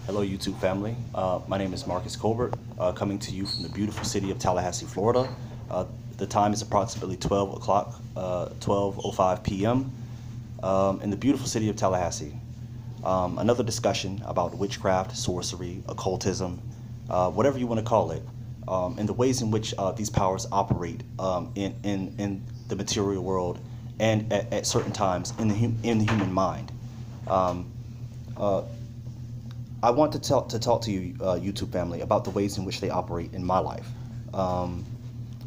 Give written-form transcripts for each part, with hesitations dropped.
Hello, YouTube family. My name is Marcus Colbert, coming to you from the beautiful city of Tallahassee, Florida. The time is approximately 12 o'clock, 12:05 p.m. In the beautiful city of Tallahassee. Another discussion about witchcraft, sorcery, occultism, whatever you want to call it, and the ways in which these powers operate in the material world and at certain times in the human mind. I want to talk to you, YouTube family, about the ways in which they operate in my life.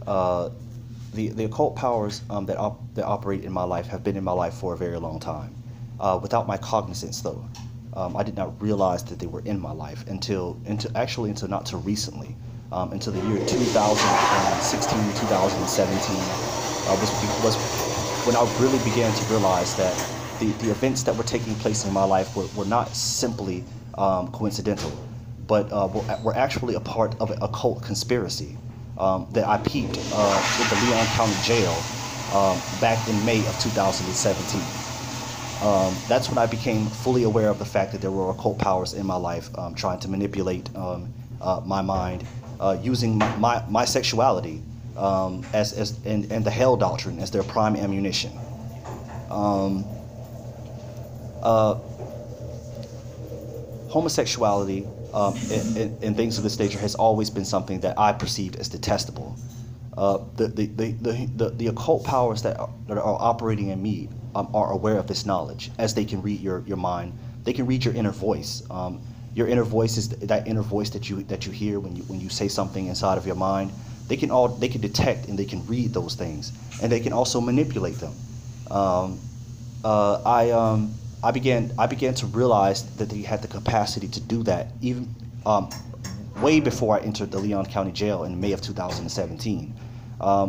The occult powers that operate in my life have been in my life for a very long time, without my cognizance, though. I did not realize that they were in my life until not too recently, until the year 2016, 2017 was when I really began to realize that the events that were taking place in my life were not simply coincidental, but were actually a part of an occult conspiracy that I peeped in the Leon County Jail back in May of 2017. That's when I became fully aware of the fact that there were occult powers in my life trying to manipulate my mind, using my sexuality and the hell doctrine as their prime ammunition. Homosexuality and things of this nature has always been something that I perceived as detestable. The occult powers that are operating in me are aware of this knowledge, as they can read your mind. They can read your inner voice. Your inner voice is that inner voice that you hear when you say something inside of your mind. They can detect and they can read those things, and they can also manipulate them. I began to realize that they had the capacity to do that even way before I entered the Leon County Jail in May of 2017.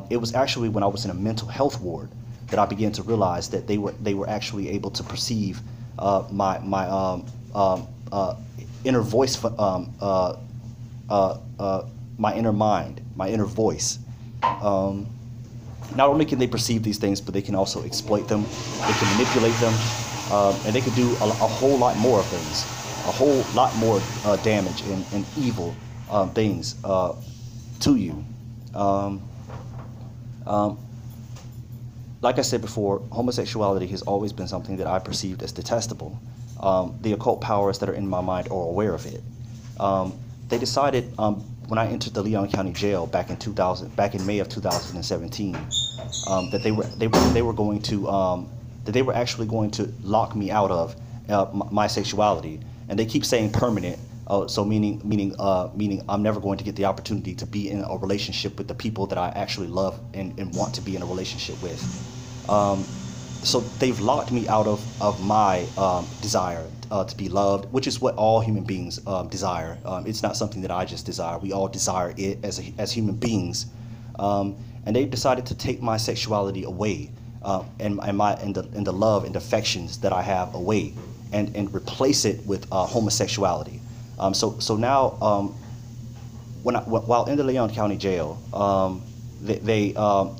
It was actually when I was in a mental health ward that I began to realize that they were actually able to perceive my inner voice, my inner mind, my inner voice. Not only can they perceive these things, but they can also exploit them. They can manipulate them. And they could do a whole lot more of things, a whole lot more damage and evil things to you. Like I said before, homosexuality has always been something that I perceived as detestable. The occult powers that are in my mind are aware of it. They decided when I entered the Leon County Jail back in May of 2017, that they were actually going to lock me out of my sexuality, and they keep saying permanent. So meaning I'm never going to get the opportunity to be in a relationship with the people that I actually love and want to be in a relationship with. So they've locked me out of my desire to be loved, which is what all human beings desire. It's not something that I just desire. We all desire it as human beings, and they've decided to take my sexuality away. And the love and affections that I have away, and replace it with homosexuality. So now, while in the Leon County Jail, they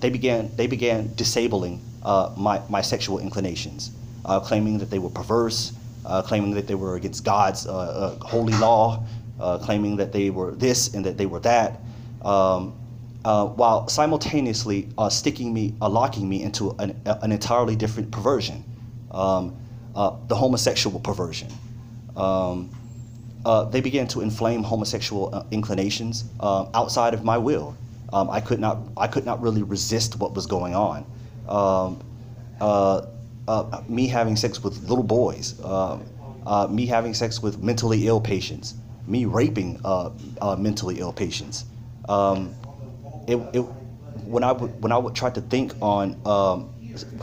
began disabling my sexual inclinations, claiming that they were perverse, claiming that they were against God's holy law, claiming that they were this and that they were that. While simultaneously locking me into an entirely different perversion, the homosexual perversion. They began to inflame homosexual inclinations outside of my will. I could not really resist what was going on. Me having sex with little boys, me having sex with mentally ill patients, me raping mentally ill patients. When I would try to think on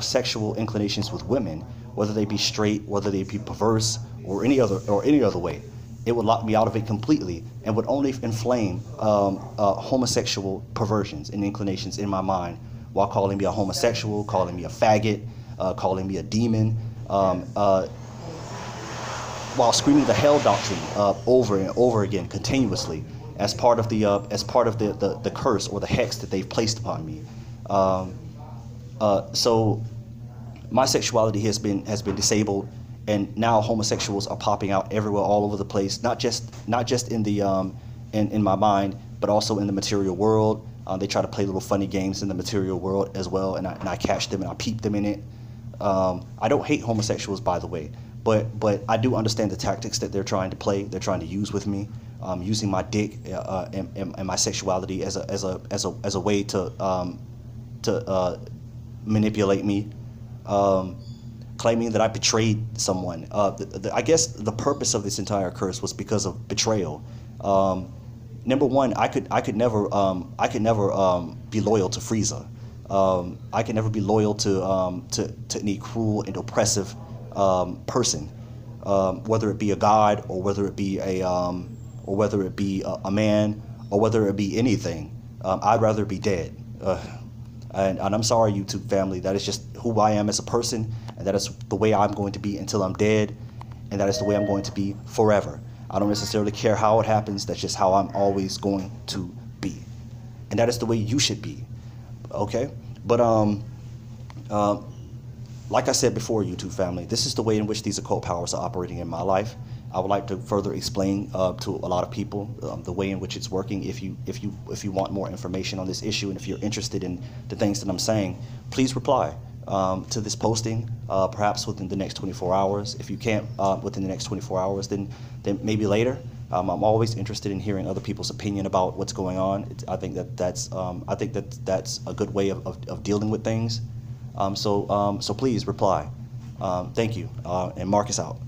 sexual inclinations with women, whether they be straight, whether they be perverse, or any other way, it would lock me out of it completely, and would only inflame homosexual perversions and inclinations in my mind, while calling me a homosexual, calling me a faggot, calling me a demon, while screaming the hell doctrine over and over again continuously, as part of the curse or the hex that they've placed upon me. So my sexuality has been disabled, and now homosexuals are popping out everywhere, all over the place. Not just in the in my mind, but also in the material world. They try to play little funny games in the material world as well, and I catch them and I peep them in it. I don't hate homosexuals, by the way, but I do understand the tactics that they're trying to play. They're trying to use with me, using my dick and my sexuality as a way to manipulate me, claiming that I betrayed someone. I guess the purpose of this entire curse was because of betrayal. Number one, I could never be loyal to Frieza. I can never be loyal to any cruel and oppressive person, whether it be a god, or whether it be a man, or whether it be anything. I'd rather be dead. And I'm sorry, YouTube family. That is just who I am as a person, and that is the way I'm going to be until I'm dead, and that is the way I'm going to be forever. I don't necessarily care how it happens. That's just how I'm always going to be, and that is the way you should be. Okay, but like I said before, YouTube family, this is the way in which these occult powers are operating in my life. I would like to further explain to a lot of people the way in which it's working. If you want more information on this issue, and if you're interested in the things that I'm saying, please reply to this posting, perhaps within the next 24 hours. If you can't within the next 24 hours, then maybe later. I'm always interested in hearing other people's opinion about what's going on. I think that's a good way of dealing with things. So please reply. Thank you, and Marcus out.